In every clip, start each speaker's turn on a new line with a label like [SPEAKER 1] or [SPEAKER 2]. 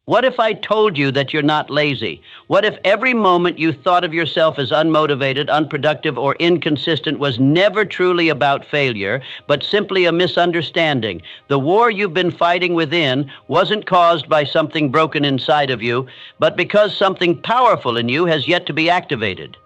[SPEAKER 1] What if I told you that you're not lazy? What if every moment you thought of yourself as unmotivated, unproductive, or inconsistent was never truly about failure, but simply a misunderstanding? The war you've been fighting within wasn't caused by something broken inside of you, but because something powerful in you has yet to be activated.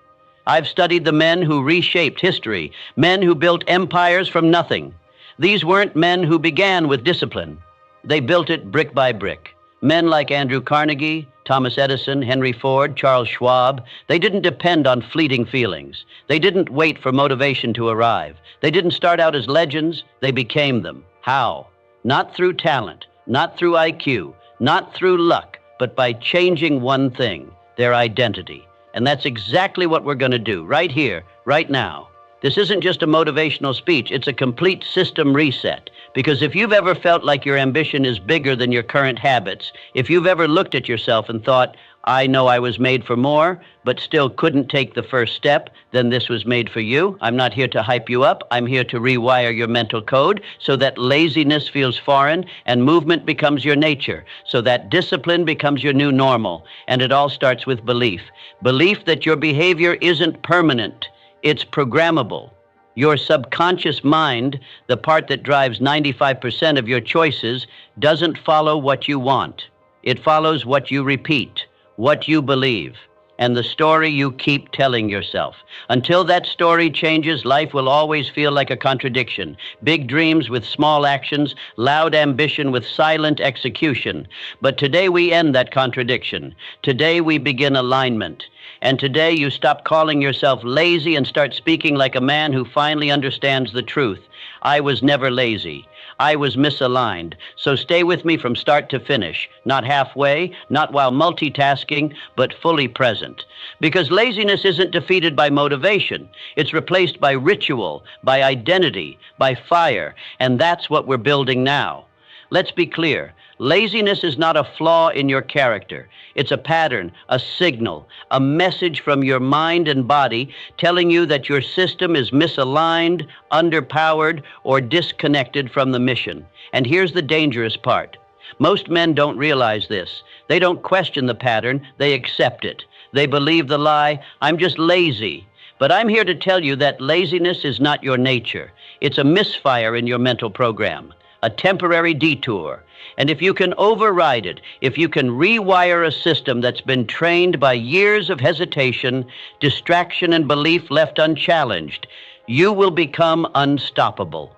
[SPEAKER 1] I've studied the men who reshaped history, men who built empires from nothing. These weren't men who began with discipline. They built it brick by brick. Men like Andrew Carnegie, Thomas Edison, Henry Ford, Charles Schwab, they didn't depend on fleeting feelings. They didn't wait for motivation to arrive. They didn't start out as legends, they became them. How? Not through talent, not through IQ, not through luck, but by changing one thing, their identity. And that's exactly what we're going to do right here, right now. This isn't just a motivational speech, it's a complete system reset. Because if you've ever felt like your ambition is bigger than your current habits, if you've ever looked at yourself and thought, I know I was made for more, but still couldn't take the first step, then this was made for you. I'm not here to hype you up. I'm here to rewire your mental code so that laziness feels foreign and movement becomes your nature, so that discipline becomes your new normal. And it all starts with belief. Belief that your behavior isn't permanent. It's programmable. Your subconscious mind, the part that drives 95% of your choices, doesn't follow what you want. It follows what you repeat, what you believe, and the story you keep telling yourself. Until that story changes, life will always feel like a contradiction. Big dreams with small actions, loud ambition with silent execution. But today we end that contradiction. Today we begin alignment. And today you stop calling yourself lazy and start speaking like a man who finally understands the truth. I was never lazy. I was misaligned. So stay with me from start to finish, not halfway, not while multitasking, but fully present. Because laziness isn't defeated by motivation. It's replaced by ritual, by identity, by fire, and that's what we're building now. Let's be clear. Laziness is not a flaw in your character. It's a pattern, a signal, a message from your mind and body telling you that your system is misaligned, underpowered, or disconnected from the mission. And here's the dangerous part. Most men don't realize this. They don't question the pattern, they accept it. They believe the lie, I'm just lazy. But I'm here to tell you that laziness is not your nature. It's a misfire in your mental program, a temporary detour. And if you can override it, if you can rewire a system that's been trained by years of hesitation, distraction, and belief left unchallenged, you will become unstoppable.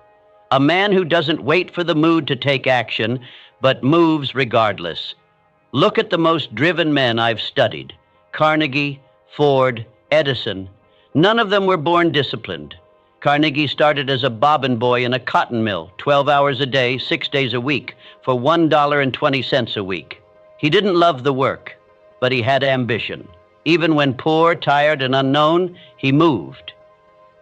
[SPEAKER 1] A man who doesn't wait for the mood to take action, but moves regardless. Look at the most driven men I've studied. Carnegie, Ford, Edison. None of them were born disciplined. Carnegie started as a bobbin boy in a cotton mill, 12 hours a day, 6 days a week, for $1.20 a week. He didn't love the work, but he had ambition. Even when poor, tired, and unknown, he moved.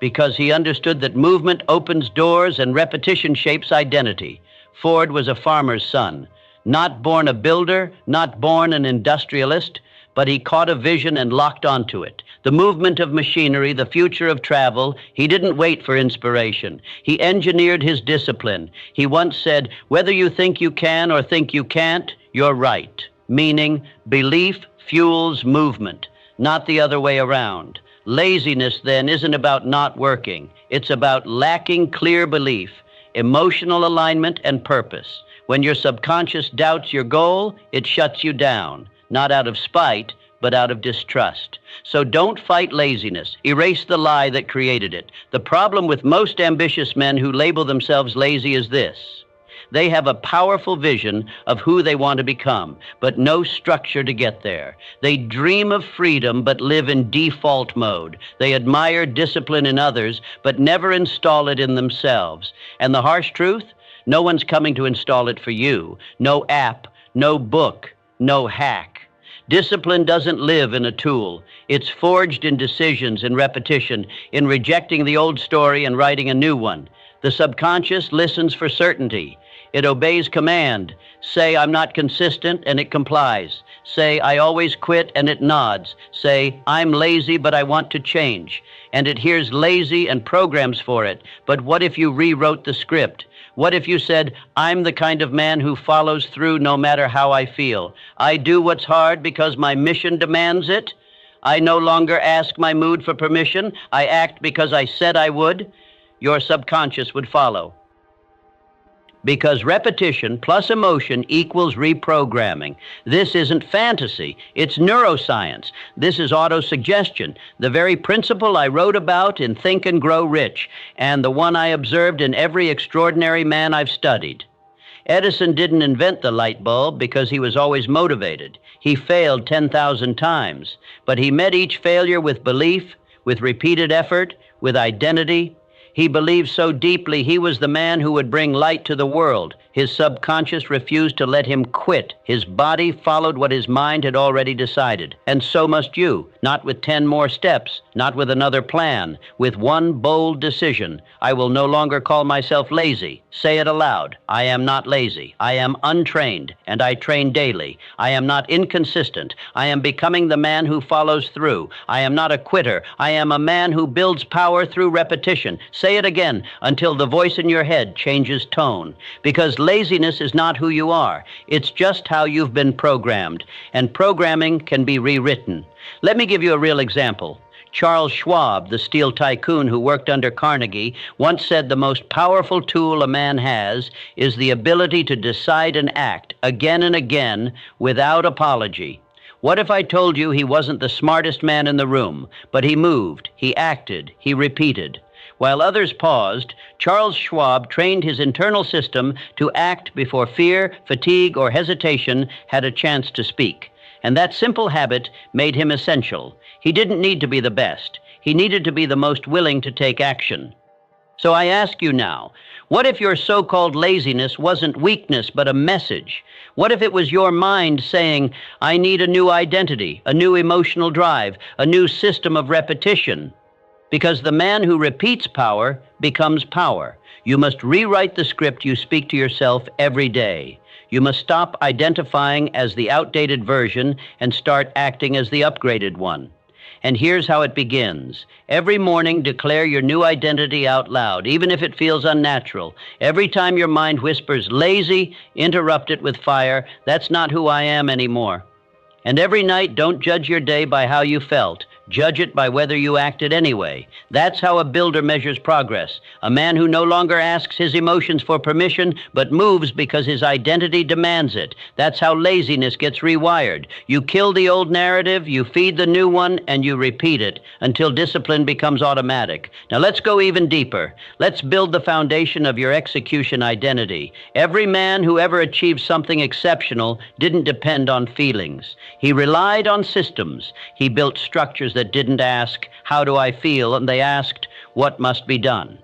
[SPEAKER 1] Because he understood that movement opens doors and repetition shapes identity. Ford was a farmer's son, not born a builder, not born an industrialist, but he caught a vision and locked onto it. The movement of machinery, the future of travel, he didn't wait for inspiration. He engineered his discipline. He once said, whether you think you can or think you can't, you're right. Meaning, belief fuels movement, not the other way around. Laziness, then, isn't about not working. It's about lacking clear belief, emotional alignment, and purpose. When your subconscious doubts your goal, it shuts you down. Not out of spite, but out of distrust. So don't fight laziness. Erase the lie that created it. The problem with most ambitious men who label themselves lazy is this. They have a powerful vision of who they want to become, but no structure to get there. They dream of freedom, but live in default mode. They admire discipline in others, but never install it in themselves. And the harsh truth? No one's coming to install it for you. No app, no book, no hack. Discipline doesn't live in a tool. It's forged in decisions, in repetition, in rejecting the old story and writing a new one. The subconscious listens for certainty. It obeys command. Say, I'm not consistent, and it complies. Say, I always quit, and it nods. Say, I'm lazy, but I want to change. And it hears lazy and programs for it. But what if you rewrote the script? What if you said, I'm the kind of man who follows through no matter how I feel. I do what's hard because my mission demands it. I no longer ask my mood for permission. I act because I said I would. Your subconscious would follow. Because repetition plus emotion equals reprogramming. This isn't fantasy, it's neuroscience. This is autosuggestion, the very principle I wrote about in Think and Grow Rich, and the one I observed in every extraordinary man I've studied. Edison didn't invent the light bulb because he was always motivated. He failed 10,000 times, but he met each failure with belief, with repeated effort, with identity. He believed so deeply he was the man who would bring light to the world. His subconscious refused to let him quit. His body followed what his mind had already decided. And so must you, not with 10 more steps, not with another plan, with one bold decision. I will no longer call myself lazy. Say it aloud. I am not lazy. I am untrained, and I train daily. I am not inconsistent. I am becoming the man who follows through. I am not a quitter. I am a man who builds power through repetition. Say it again until the voice in your head changes tone. Because laziness is not who you are. It's just how you've been programmed. And programming can be rewritten. Let me give you a real example. Charles Schwab, the steel tycoon who worked under Carnegie, once said the most powerful tool a man has is the ability to decide and act again and again without apology. What if I told you he wasn't the smartest man in the room, but he moved, he acted, he repeated? While others paused, Charles Schwab trained his internal system to act before fear, fatigue, or hesitation had a chance to speak. And that simple habit made him essential. He didn't need to be the best. He needed to be the most willing to take action. So I ask you now, what if your so-called laziness wasn't weakness but a message? What if it was your mind saying, I need a new identity, a new emotional drive, a new system of repetition? Because the man who repeats power becomes power. You must rewrite the script you speak to yourself every day. You must stop identifying as the outdated version and start acting as the upgraded one. And here's how it begins. Every morning, declare your new identity out loud, even if it feels unnatural. Every time your mind whispers, lazy, interrupt it with fire. That's not who I am anymore. And every night, don't judge your day by how you felt. Judge it by whether you acted anyway. That's how a builder measures progress. A man who no longer asks his emotions for permission, but moves because his identity demands it. That's how laziness gets rewired. You kill the old narrative, you feed the new one, and you repeat it until discipline becomes automatic. Now let's go even deeper. Let's build the foundation of your execution identity. Every man who ever achieved something exceptional didn't depend on feelings. He relied on systems. He built structures that didn't ask, how do I feel? And they asked, what must be done?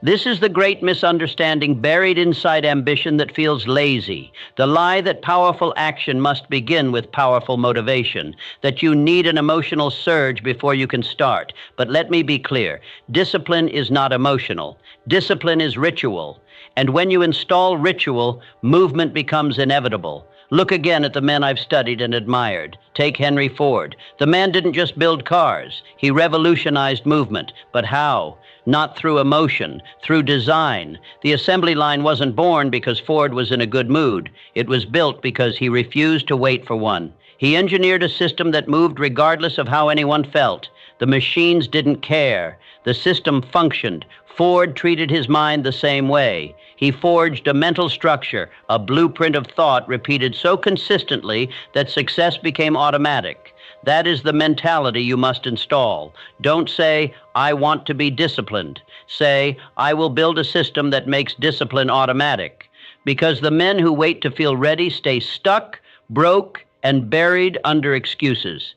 [SPEAKER 1] This is the great misunderstanding buried inside ambition that feels lazy. The lie that powerful action must begin with powerful motivation, that you need an emotional surge before you can start. But let me be clear, discipline is not emotional. Discipline is ritual. And when you install ritual, movement becomes inevitable. Look again at the men I've studied and admired. Take Henry Ford. The man didn't just build cars. He revolutionized movement. But how? Not through emotion, through design. The assembly line wasn't born because Ford was in a good mood. It was built because he refused to wait for one. He engineered a system that moved regardless of how anyone felt. The machines didn't care. The system functioned. Ford treated his mind the same way. He forged a mental structure, a blueprint of thought repeated so consistently that success became automatic. That is the mentality you must install. Don't say, I want to be disciplined. Say, I will build a system that makes discipline automatic. Because the men who wait to feel ready stay stuck, broke, and buried under excuses.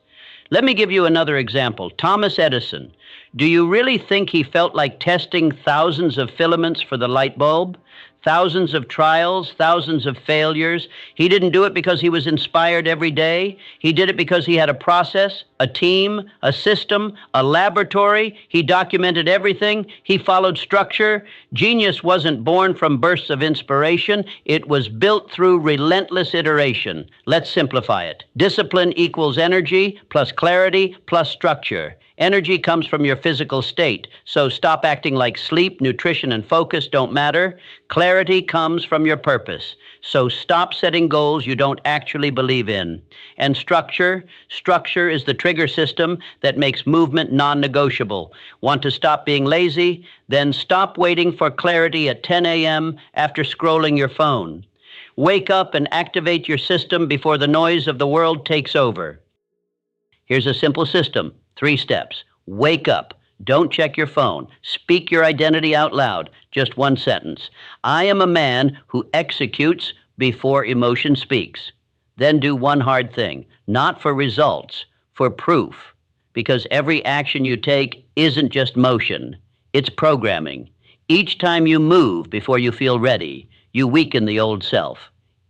[SPEAKER 1] Let me give you another example. Thomas Edison. Do you really think he felt like testing thousands of filaments for the light bulb? Thousands of trials, thousands of failures. He didn't do it because he was inspired every day. He did it because he had a process, a team, a system, a laboratory. He documented everything. He followed structure. Genius wasn't born from bursts of inspiration. It was built through relentless iteration. Let's simplify it. Discipline equals energy plus clarity plus structure. Energy comes from your physical state, so stop acting like sleep, nutrition, and focus don't matter. Clarity comes from your purpose, so stop setting goals you don't actually believe in. And structure is the trigger system that makes movement non-negotiable. Want to stop being lazy? Then stop waiting for clarity at 10 a.m. after scrolling your phone. Wake up and activate your system before the noise of the world takes over. Here's a simple system. 3 steps. Wake up. Don't check your phone. Speak your identity out loud. Just 1 sentence. I am a man who executes before emotion speaks. Then do one hard thing. Not for results, for proof. Because every action you take isn't just motion. It's programming. Each time you move before you feel ready, you weaken the old self.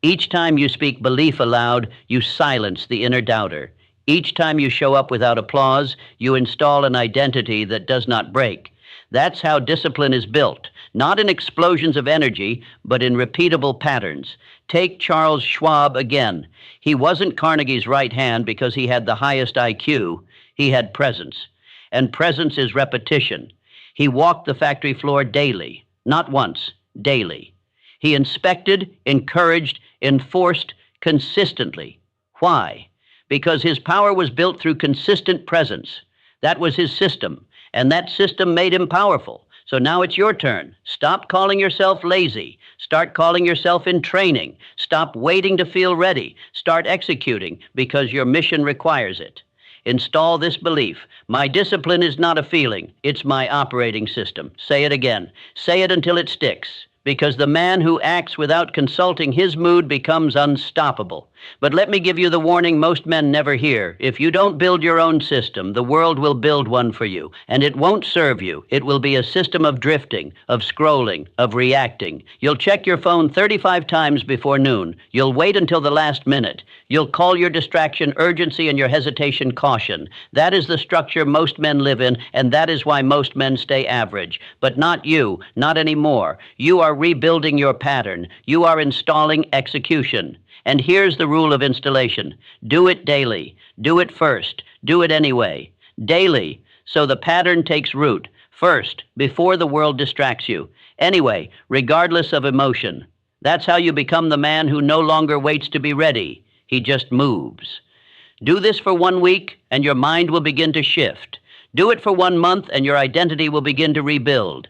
[SPEAKER 1] Each time you speak belief aloud, you silence the inner doubter. Each time you show up without applause, you install an identity that does not break. That's how discipline is built, not in explosions of energy, but in repeatable patterns. Take Charles Schwab again. He wasn't Carnegie's right hand because he had the highest IQ. He had presence. And presence is repetition. He walked the factory floor daily, not once, daily. He inspected, encouraged, enforced consistently. Why? Because his power was built through consistent presence. That was his system, and that system made him powerful. So now it's your turn. Stop calling yourself lazy. Start calling yourself in training. Stop waiting to feel ready. Start executing because your mission requires it. Install this belief. My discipline is not a feeling. It's my operating system. Say it again. Say it until it sticks. Because the man who acts without consulting his mood becomes unstoppable. But let me give you the warning most men never hear. If you don't build your own system, the world will build one for you, and it won't serve you. It will be a system of drifting, of scrolling, of reacting. You'll check your phone 35 times before noon. You'll wait until the last minute. You'll call your distraction urgency and your hesitation caution. That is the structure most men live in, and that is why most men stay average. But not you, not anymore. You are rebuilding your pattern. You are installing execution. And here's the rule of installation. Do it daily. Do it first. Do it anyway. Daily, so the pattern takes root. First, before the world distracts you. Anyway, regardless of emotion. That's how you become the man who no longer waits to be ready. He just moves. Do this for 1 week, and your mind will begin to shift. Do it for 1 month, and your identity will begin to rebuild.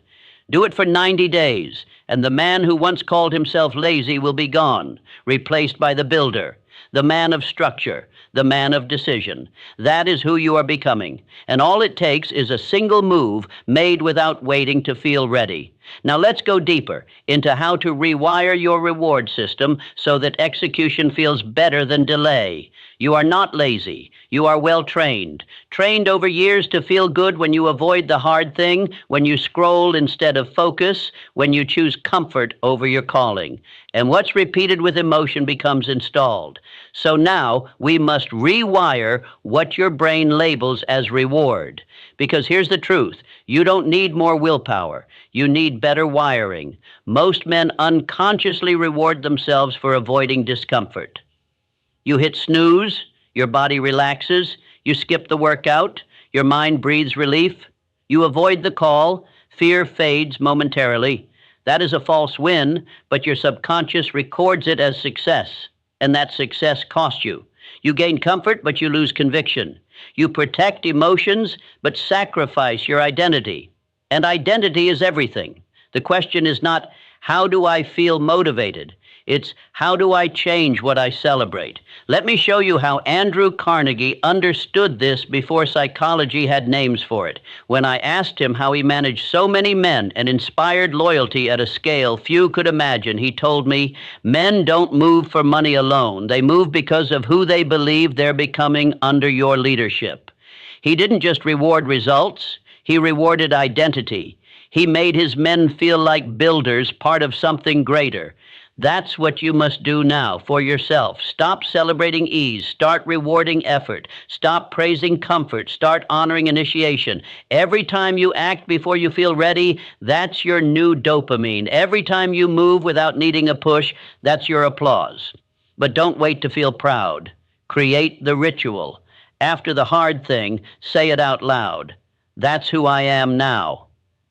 [SPEAKER 1] Do it for 90 days, and the man who once called himself lazy will be gone, replaced by the builder, the man of structure, the man of decision. That is who you are becoming, and all it takes is a single move made without waiting to feel ready. Now let's go deeper into how to rewire your reward system so that execution feels better than delay. You are not lazy. You are well trained. Trained over years to feel good when you avoid the hard thing, when you scroll instead of focus, when you choose comfort over your calling. And what's repeated with emotion becomes installed. So now we must rewire what your brain labels as reward. Because here's the truth. You don't need more willpower. You need better wiring. Most men unconsciously reward themselves for avoiding discomfort. You hit snooze, your body relaxes, you skip the workout, your mind breathes relief, you avoid the call, fear fades momentarily. That is a false win, but your subconscious records it as success, and that success costs you. You gain comfort, but you lose conviction. You protect emotions, but sacrifice your identity. And identity is everything. The question is not, how do I feel motivated? It's, how do I change what I celebrate? Let me show you how Andrew Carnegie understood this before psychology had names for it. When I asked him how he managed so many men and inspired loyalty at a scale few could imagine, he told me, men don't move for money alone. They move because of who they believe they're becoming under your leadership. He didn't just reward results, he rewarded identity. He made his men feel like builders, part of something greater. That's what you must do now for yourself. Stop celebrating ease. Start rewarding effort. Stop praising comfort. Start honoring initiation. Every time you act before you feel ready, that's your new dopamine. Every time you move without needing a push, that's your applause. But don't wait to feel proud. Create the ritual. After the hard thing, say it out loud. That's who I am now.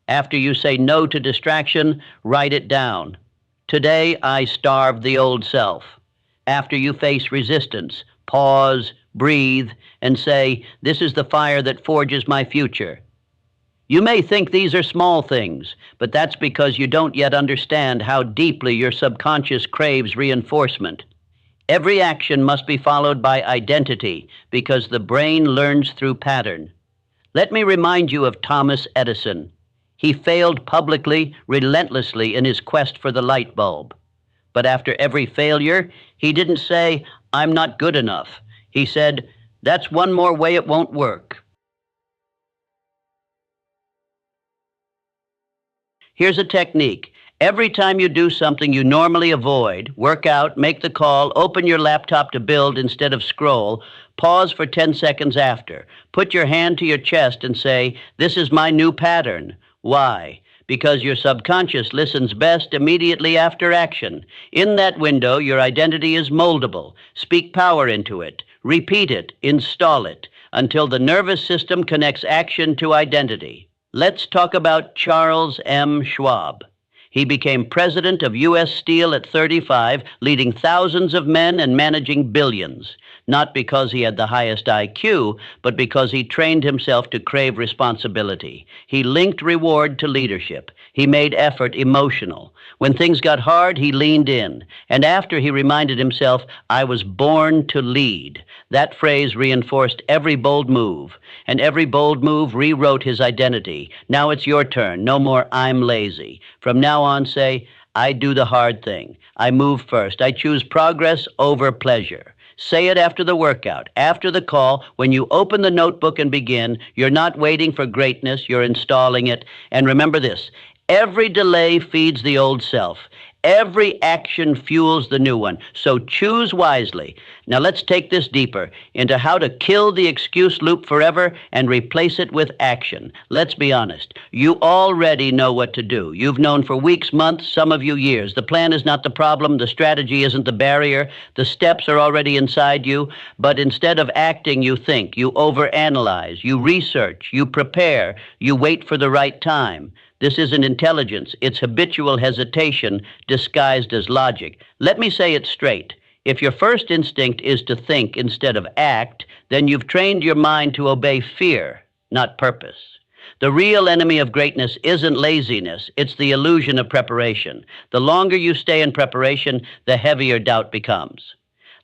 [SPEAKER 1] After you say no to distraction, write it down. Today, I starved the old self. After you face resistance, pause, breathe, and say, this is the fire that forges my future. You may think these are small things, but that's because you don't yet understand how deeply your subconscious craves reinforcement. Every action must be followed by identity because the brain learns through pattern. Let me remind you of Thomas Edison. He failed publicly, relentlessly in his quest for the light bulb. But after every failure, he didn't say, I'm not good enough. He said, that's one more way it won't work. Here's a technique. Every time you do something you normally avoid, work out, make the call, open your laptop to build instead of scroll, pause for 10 seconds after. Put your hand to your chest and say, this is my new pattern. Why? Because your subconscious listens best immediately after action. In that window, your identity is moldable. Speak power into it. Repeat it. Install it until the nervous system connects action to identity. Let's talk about Charles M. Schwab. He became president of U.S. Steel at 35, leading thousands of men and managing billions. Not because he had the highest IQ, but because he trained himself to crave responsibility. He linked reward to leadership. He made effort emotional. When things got hard, he leaned in. And after he reminded himself, I was born to lead. That phrase reinforced every bold move. And every bold move rewrote his identity. Now it's your turn. No more I'm lazy. From now on, say, I do the hard thing. I move first. I choose progress over pleasure. Say it after the workout, after the call, when you open the notebook and begin. You're not waiting for greatness, you're installing it. And remember this, every delay feeds the old self. Every action fuels the new one. So choose wisely. Now let's take this deeper into how to kill the excuse loop forever and replace it with action. Let's be honest. You already know what to do. You've known for weeks, months, some of you years. The plan is not the problem. The strategy isn't the barrier. The steps are already inside you. But instead of acting, you think. You overanalyze. You research. You prepare. You wait for the right time. This isn't intelligence. It's habitual hesitation disguised as logic. Let me say it straight. If your first instinct is to think instead of act, then you've trained your mind to obey fear, not purpose. The real enemy of greatness isn't laziness. It's the illusion of preparation. The longer you stay in preparation, the heavier doubt becomes.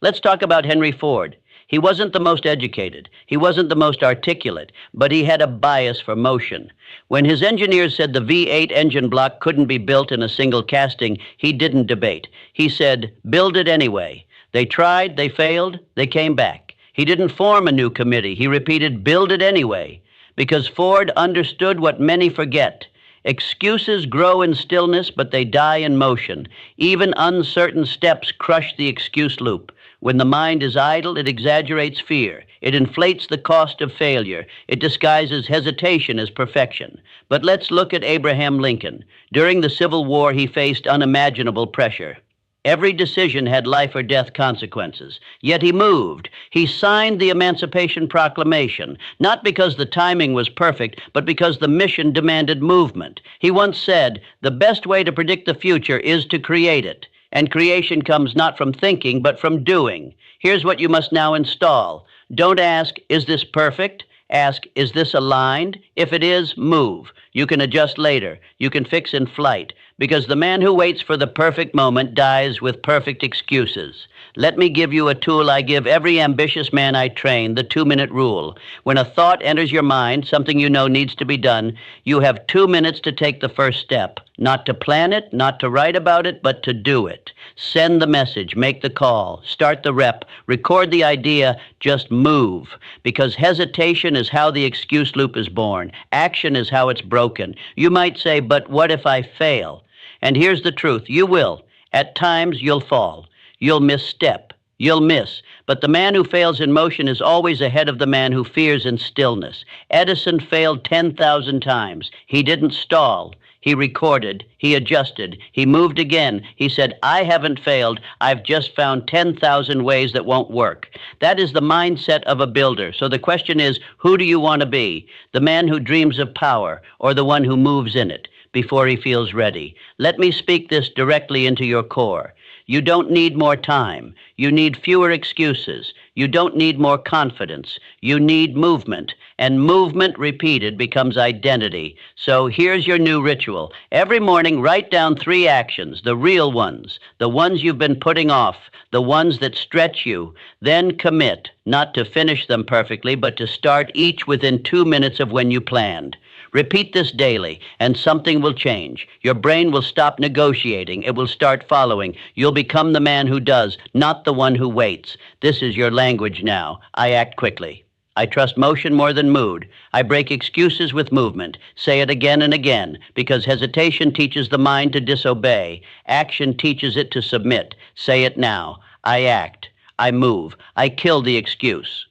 [SPEAKER 1] Let's talk about Henry Ford. He wasn't the most educated. He wasn't the most articulate, but he had a bias for motion. When his engineers said the V8 engine block couldn't be built in a single casting, he didn't debate. He said, build it anyway. They tried, they failed, they came back. He didn't form a new committee. He repeated, build it anyway. Because Ford understood what many forget. Excuses grow in stillness, but they die in motion. Even uncertain steps crush the excuse loop. When the mind is idle, it exaggerates fear. It inflates the cost of failure. It disguises hesitation as perfection. But let's look at Abraham Lincoln. During the Civil War, he faced unimaginable pressure. Every decision had life or death consequences. Yet he moved. He signed the Emancipation Proclamation, not because the timing was perfect, but because the mission demanded movement. He once said, the best way to predict the future is to create it. And creation comes not from thinking, but from doing. Here's what you must now install. Don't ask, is this perfect? Ask, is this aligned? If it is, move. You can adjust later. You can fix in flight. Because the man who waits for the perfect moment dies with perfect excuses. Let me give you a tool I give every ambitious man I train, the 2-minute rule. When a thought enters your mind, something you know needs to be done, you have 2 minutes to take the first step. Not to plan it, not to write about it, but to do it. Send the message, make the call, start the rep, record the idea, just move. Because hesitation is how the excuse loop is born. Action is how it's broken. You might say, but what if I fail? And here's the truth, you will. At times, you'll fall. You'll misstep. You'll miss. But the man who fails in motion is always ahead of the man who fears in stillness. Edison failed 10,000 times. He didn't stall. He recorded. He adjusted. He moved again. He said, I haven't failed. I've just found 10,000 ways that won't work. That is the mindset of a builder. So the question is, who do you want to be? The man who dreams of power or the one who moves in it before he feels ready? Let me speak this directly into your core. You don't need more time. You need fewer excuses. You don't need more confidence. You need movement. And movement repeated becomes identity. So here's your new ritual. Every morning, write down 3 actions, the real ones, the ones you've been putting off, the ones that stretch you. Then commit, not to finish them perfectly, but to start each within 2 minutes of when you planned. Repeat this daily, and something will change. Your brain will stop negotiating. It will start following. You'll become the man who does, not the one who waits. This is your language now. I act quickly. I trust motion more than mood. I break excuses with movement. Say it again and again, because hesitation teaches the mind to disobey. Action teaches it to submit. Say it now. I act. I move. I kill the excuse.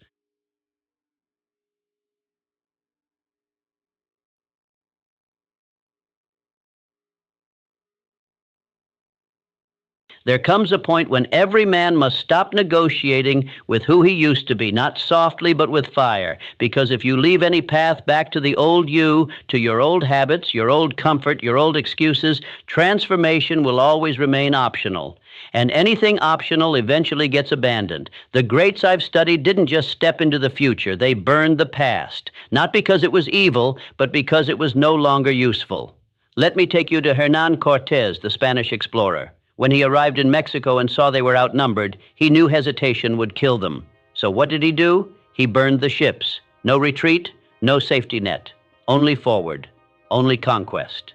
[SPEAKER 1] There comes a point when every man must stop negotiating with who he used to be, not softly but with fire. Because if you leave any path back to the old you, to your old habits, your old comfort, your old excuses, transformation will always remain optional. And anything optional eventually gets abandoned. The greats I've studied didn't just step into the future, they burned the past. Not because it was evil, but because it was no longer useful. Let me take you to Hernán Cortés, the Spanish explorer. When he arrived in Mexico and saw they were outnumbered, he knew hesitation would kill them. So what did he do? He burned the ships. No retreat, no safety net. Only forward, only conquest.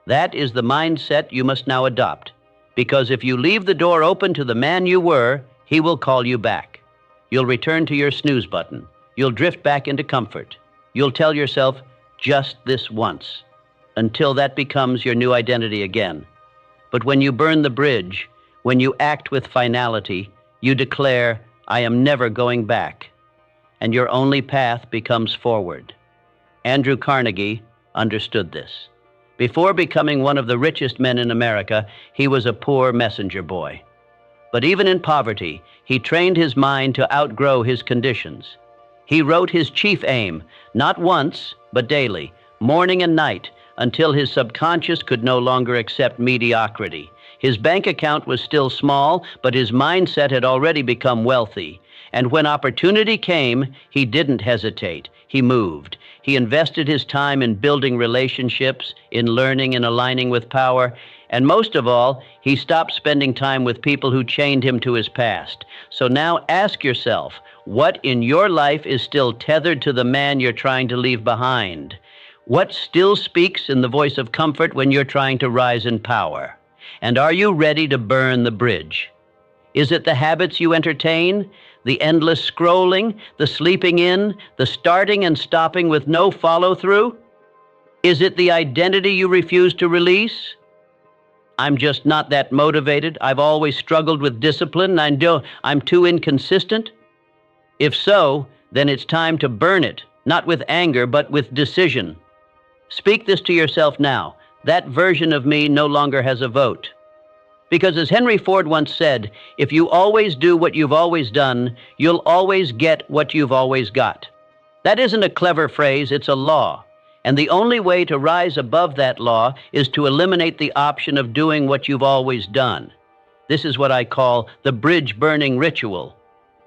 [SPEAKER 1] That is the mindset you must now adopt. Because if you leave the door open to the man you were, he will call you back. You'll return to your snooze button. You'll drift back into comfort. You'll tell yourself, just this once, until that becomes your new identity again. But when you burn the bridge, when you act with finality, you declare, I am never going back. And your only path becomes forward. Andrew Carnegie understood this. Before becoming one of the richest men in America, he was a poor messenger boy. But even in poverty, he trained his mind to outgrow his conditions. He wrote his chief aim, not once, but daily, morning and night, until his subconscious could no longer accept mediocrity. His bank account was still small, but his mindset had already become wealthy. And when opportunity came, he didn't hesitate. He moved. He invested his time in building relationships, in learning and aligning with power, and most of all, he stopped spending time with people who chained him to his past. So now ask yourself, what in your life is still tethered to the man you're trying to leave behind? What still speaks in the voice of comfort when you're trying to rise in power? And are you ready to burn the bridge? Is it the habits you entertain, the endless scrolling, the sleeping in, the starting and stopping with no follow-through? Is it the identity you refuse to release? I'm just not that motivated. I've always struggled with discipline. I'm too inconsistent. If so, then it's time to burn it, not with anger, but with decision. Speak this to yourself now. That version of me no longer has a vote. Because as Henry Ford once said, if you always do what you've always done, you'll always get what you've always got. That isn't a clever phrase, it's a law. And the only way to rise above that law is to eliminate the option of doing what you've always done. This is what I call the bridge burning ritual.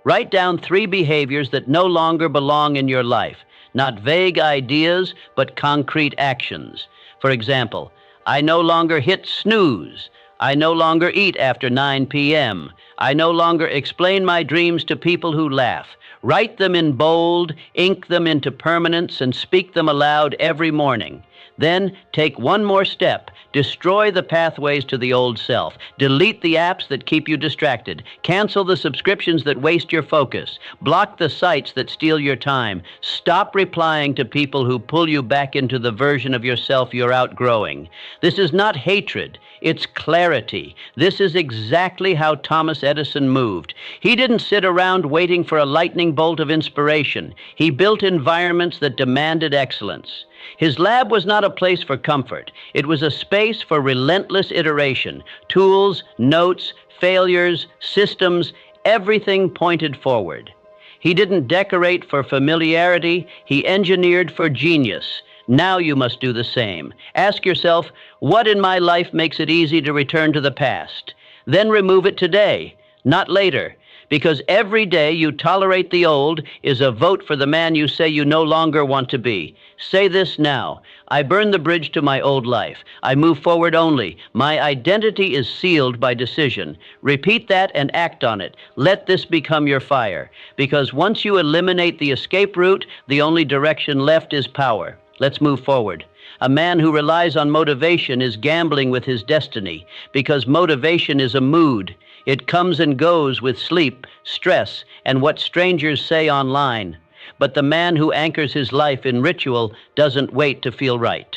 [SPEAKER 1] Write down 3 behaviors that no longer belong in your life. Not vague ideas, but concrete actions. For example, I no longer hit snooze. I no longer eat after 9 p.m. I no longer explain my dreams to people who laugh. Write them in bold, ink them into permanence, and speak them aloud every morning. Then take one more step. Destroy the pathways to the old self. Delete the apps that keep you distracted. Cancel the subscriptions that waste your focus. Block the sites that steal your time. Stop replying to people who pull you back into the version of yourself you're outgrowing. This is not hatred. It's clarity. This is exactly how Thomas Edison moved. He didn't sit around waiting for a lightning bolt of inspiration. He built environments that demanded excellence. His lab was not a place for comfort. It was a space for relentless iteration. Tools, notes, failures, systems, everything pointed forward. He didn't decorate for familiarity. He engineered for genius. Now you must do the same. Ask yourself, what in my life makes it easy to return to the past? Then remove it today, not later. Because every day you tolerate the old is a vote for the man you say you no longer want to be. Say this now. I burn the bridge to my old life. I move forward only. My identity is sealed by decision. Repeat that and act on it. Let this become your fire. Because once you eliminate the escape route, the only direction left is power. Let's move forward. A man who relies on motivation is gambling with his destiny, because motivation is a mood. It comes and goes with sleep, stress, and what strangers say online. But the man who anchors his life in ritual doesn't wait to feel right.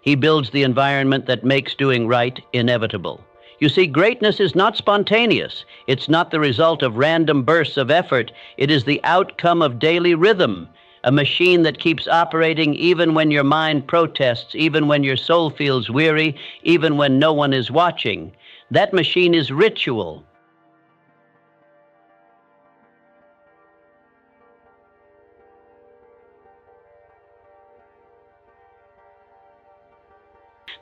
[SPEAKER 1] He builds the environment that makes doing right inevitable. You see, greatness is not spontaneous. It's not the result of random bursts of effort. It is the outcome of daily rhythm. A machine that keeps operating even when your mind protests, even when your soul feels weary, even when no one is watching. That machine is ritual.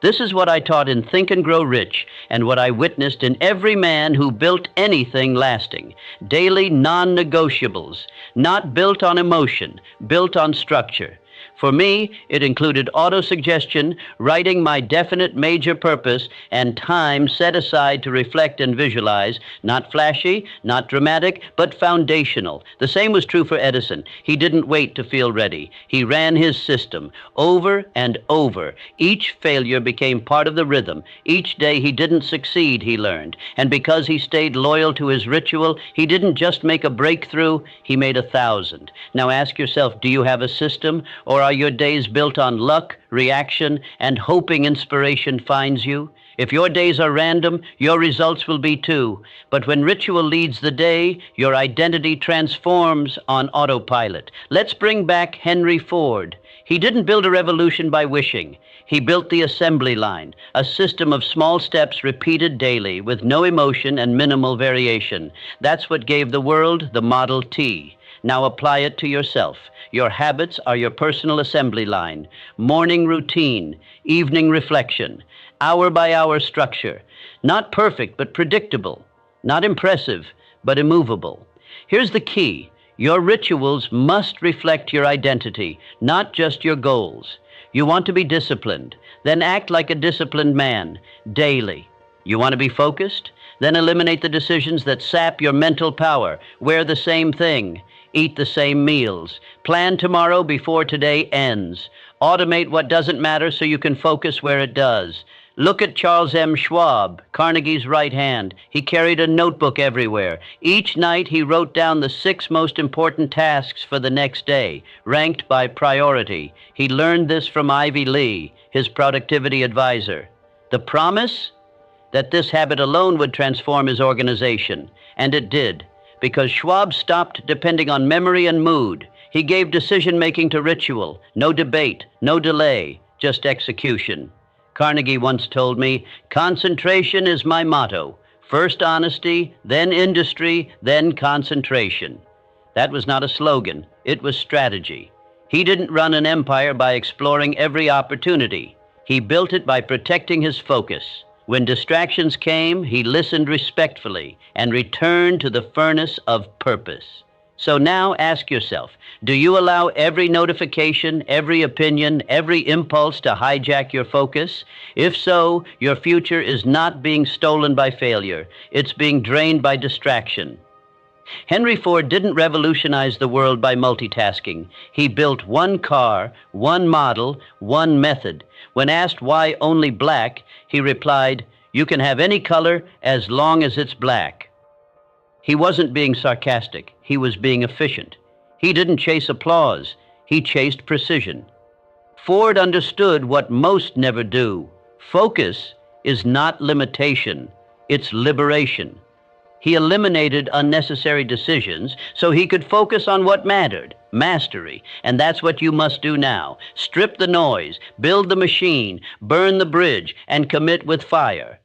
[SPEAKER 1] This is what I taught in Think and Grow Rich, and what I witnessed in every man who built anything lasting. Daily non-negotiables, not built on emotion, built on structure. For me, it included autosuggestion, writing my definite major purpose, and time set aside to reflect and visualize, not flashy, not dramatic, but foundational. The same was true for Edison. He didn't wait to feel ready. He ran his system over and over. Each failure became part of the rhythm. Each day he didn't succeed, he learned. And because he stayed loyal to his ritual, he didn't just make a breakthrough, he made 1,000. Now ask yourself, do you have a system, or are your days built on luck, reaction, and hoping inspiration finds you? If your days are random, your results will be too. But when ritual leads the day, your identity transforms on autopilot. Let's bring back Henry Ford. He didn't build a revolution by wishing. He built the assembly line, a system of small steps repeated daily with no emotion and minimal variation. That's what gave the world the Model T. Now apply it to yourself. Your habits are your personal assembly line. Morning routine, evening reflection, hour-by-hour structure. Not perfect, but predictable. Not impressive, but immovable. Here's the key. Your rituals must reflect your identity, not just your goals. You want to be disciplined, then act like a disciplined man, daily. You want to be focused? Then eliminate the decisions that sap your mental power. Wear the same thing. Eat the same meals. Plan tomorrow before today ends. Automate what doesn't matter so you can focus where it does. Look at Charles M. Schwab, Carnegie's right hand. He carried a notebook everywhere. Each night he wrote down the 6 most important tasks for the next day, ranked by priority. He learned this from Ivy Lee, his productivity advisor. The promise? That this habit alone would transform his organization. And it did. Because Schwab stopped depending on memory and mood. He gave decision-making to ritual. No debate, no delay, just execution. Carnegie once told me, concentration is my motto. First honesty, then industry, then concentration. That was not a slogan. It was strategy. He didn't run an empire by exploring every opportunity. He built it by protecting his focus. When distractions came, he listened respectfully and returned to the furnace of purpose. So now ask yourself, do you allow every notification, every opinion, every impulse to hijack your focus? If so, your future is not being stolen by failure. It's being drained by distraction. Henry Ford didn't revolutionize the world by multitasking. He built one car, one model, one method. When asked why only black, he replied, "You can have any color as long as it's black." He wasn't being sarcastic. He was being efficient. He didn't chase applause. He chased precision. Ford understood what most never do. Focus is not limitation. It's liberation. He eliminated unnecessary decisions so he could focus on what mattered, mastery. And that's what you must do now. Strip the noise, build the machine, burn the bridge, and commit with fire.